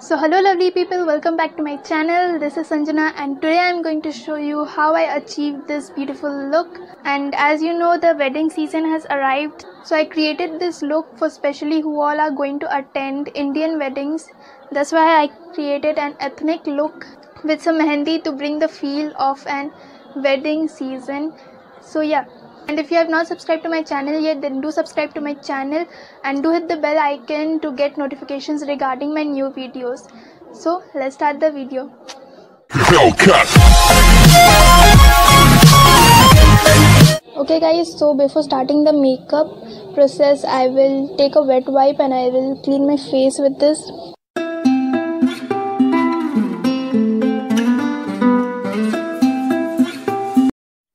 So hello lovely people, welcome back to my channel. This is Sanjana and today I am going to show you how I achieved this beautiful look. And as you know, the wedding season has arrived, so I created this look for specially who all are going to attend Indian weddings. That's why I created an ethnic look with some mehendi to bring the feel of an wedding season. So yeah, and if you have not subscribed to my channel yet, then do subscribe to my channel and do hit the bell icon to get notifications regarding my new videos. So let's start the video. Okay guys, so before starting the makeup process, I will take a wet wipe and I will clean my face with this.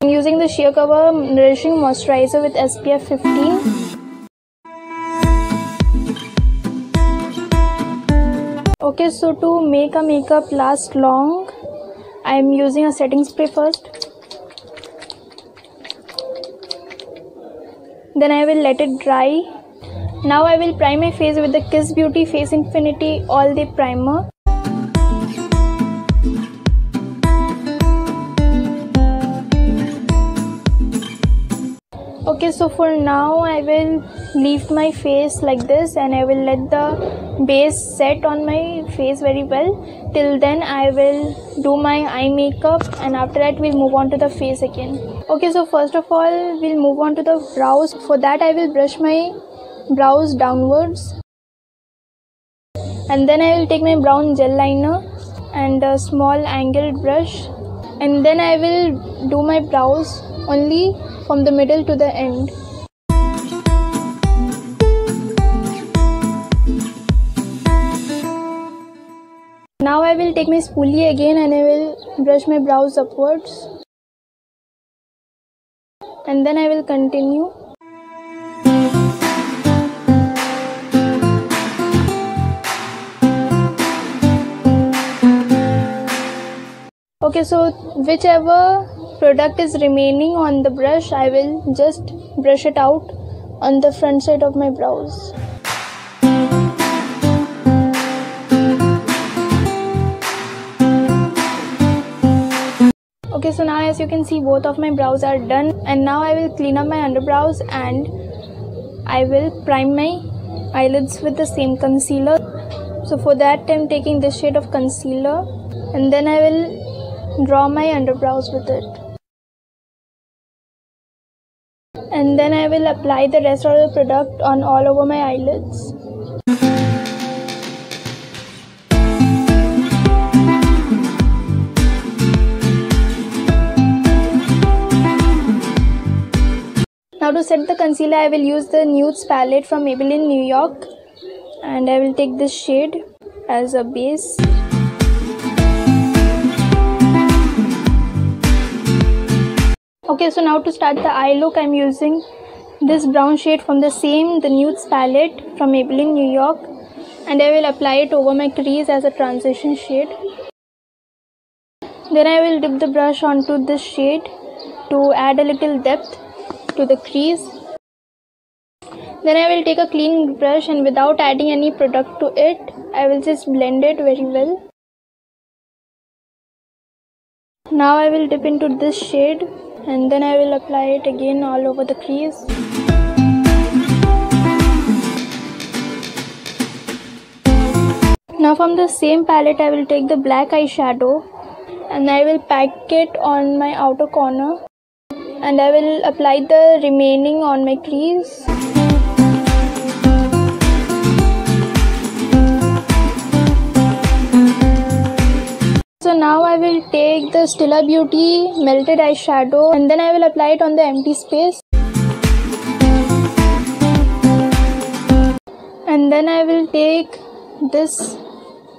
I'm using the Sheer Cover Nourishing Moisturizer with SPF 15. Okay, so to make a makeup last long, I am using a setting spray first. Then I will let it dry. Now I will prime my face with the Kiss Beauty Face Infinity All Day Primer. Okay, so for now I will leave my face like this and I will let the base set on my face very well. Till then I will do my eye makeup and after that we'll move on to the face again. Okay, so first of all we'll move on to the brows. For that I will brush my brows downwards. And then I will take my brown gel liner and a small angled brush. And then I will do my brows only from the middle to the end. Now I will take my spoolie again and I will brush my brows upwards. And then I will continue. Okay, so whichever product is remaining on the brush, I will just brush it out on the front side of my brows. Okay, so now as you can see, both of my brows are done, and now I will clean up my underbrows and I will prime my eyelids with the same concealer. So for that I am taking this shade of concealer and then I will draw my underbrows with it. And then I will apply the rest of the product on all over my eyelids. Now to set the concealer, I will use the Nudes palette from Maybelline New York and I will take this shade as a base. Okay, so now to start the eye look, I am using this brown shade from the Nudes palette from Maybelline New York and I will apply it over my crease as a transition shade. Then I will dip the brush onto this shade to add a little depth to the crease. Then I will take a clean brush and without adding any product to it, I will just blend it very well. Now I will dip into this shade and then I will apply it again all over the crease. Now from the same palette I will take the black eyeshadow and I will pack it on my outer corner and I will apply the remaining on my crease. So now I will take the Stila Beauty melted eyeshadow and then I will apply it on the empty space. And then I will take this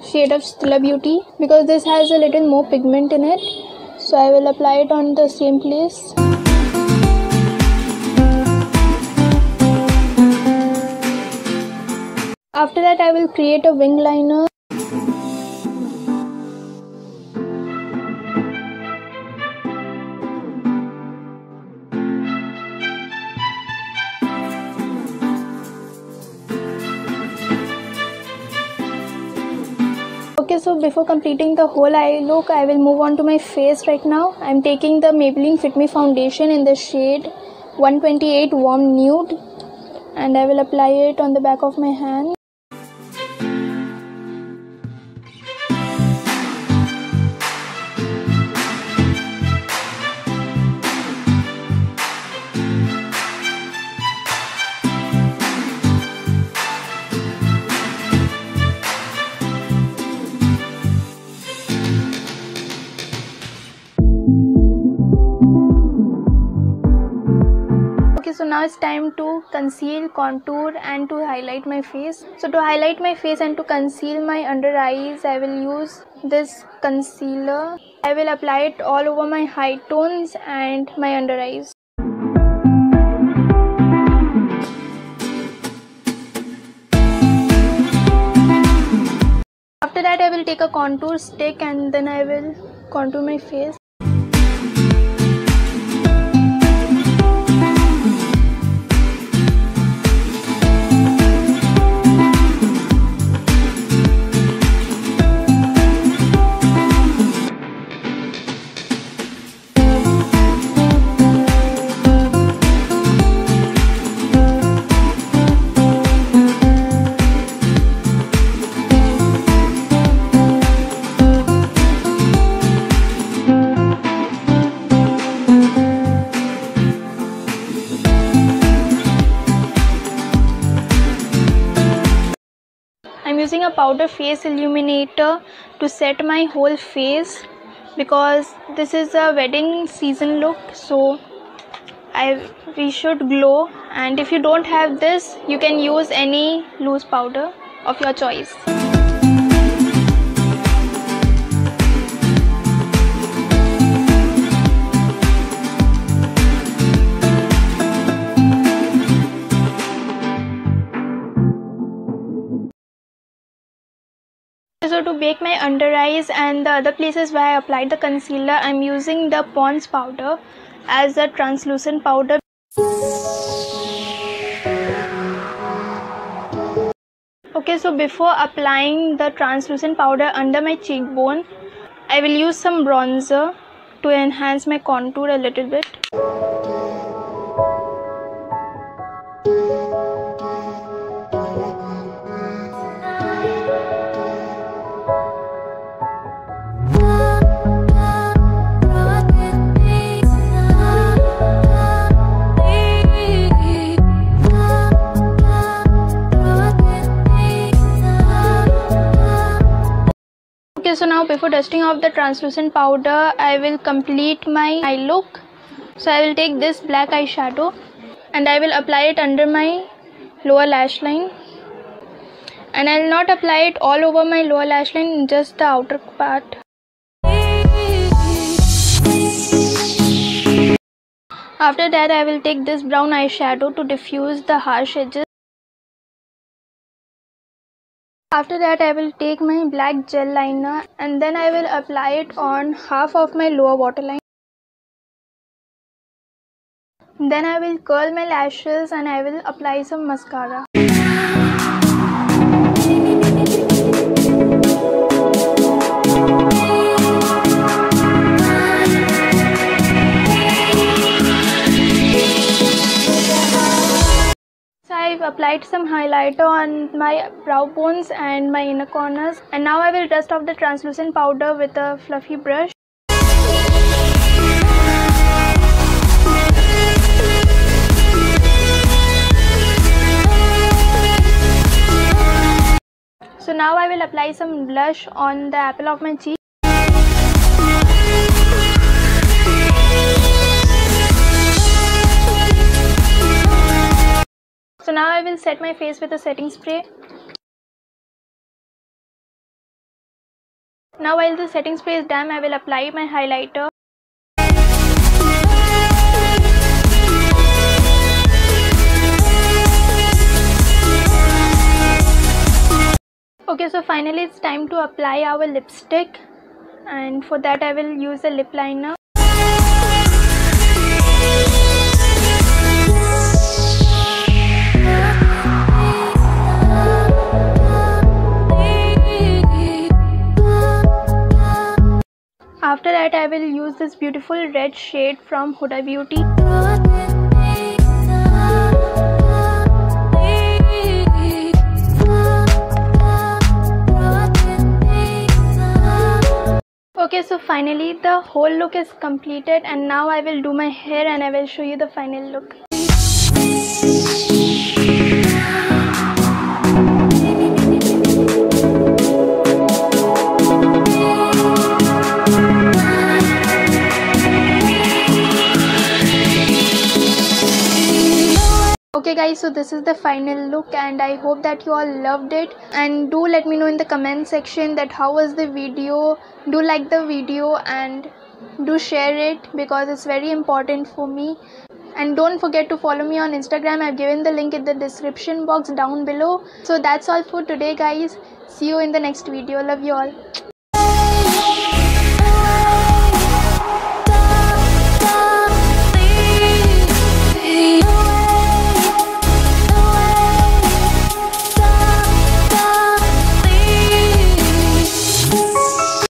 shade of Stila Beauty because this has a little more pigment in it. So I will apply it on the same place. After that I will create a wing liner. Okay, so before completing the whole eye look, I will move on to my face right now. I'm taking the Maybelline Fit Me foundation in the shade 128 Warm Nude, and I will apply it on the back of my hand. So now it's time to conceal, contour and to highlight my face. So to highlight my face and to conceal my under eyes, I will use this concealer. I will apply it all over my high tones and my under eyes. After that, I will take a contour stick and then I will contour my face. I'm using a powder face illuminator to set my whole face because this is a wedding season look, so we should glow, and if you don't have this, you can use any loose powder of your choice. So to bake my under eyes and the other places where I applied the concealer, I'm using the Pond's powder as a translucent powder. Okay, so before applying the translucent powder under my cheekbone, I will use some bronzer to enhance my contour a little bit. Okay, so now before dusting off the translucent powder, I will complete my eye look. So I will take this black eyeshadow and I will apply it under my lower lash line. And I will not apply it all over my lower lash line, just the outer part. After that, I will take this brown eyeshadow to diffuse the harsh edges. After that, I will take my black gel liner and then I will apply it on half of my lower waterline. Then I will curl my lashes and I will apply some mascara. I've applied some highlighter on my brow bones and my inner corners, and now I will dust off the translucent powder with a fluffy brush. So now I will apply some blush on the apple of my cheek. So now I will set my face with a setting spray. Now while the setting spray is done, I will apply my highlighter. Okay, so finally it's time to apply our lipstick, and for that I will use a lip liner. After that, I will use this beautiful red shade from Huda Beauty. Okay, so finally the whole look is completed, and now I will do my hair and I will show you the final look. Okay guys, so this is the final look and I hope that you all loved it, and do let me know in the comment section that how was the video. Do like the video and do share it because it's very important for me. And don't forget to follow me on Instagram. I've given the link in the description box down below. So that's all for today guys. See you in the next video. Love you all.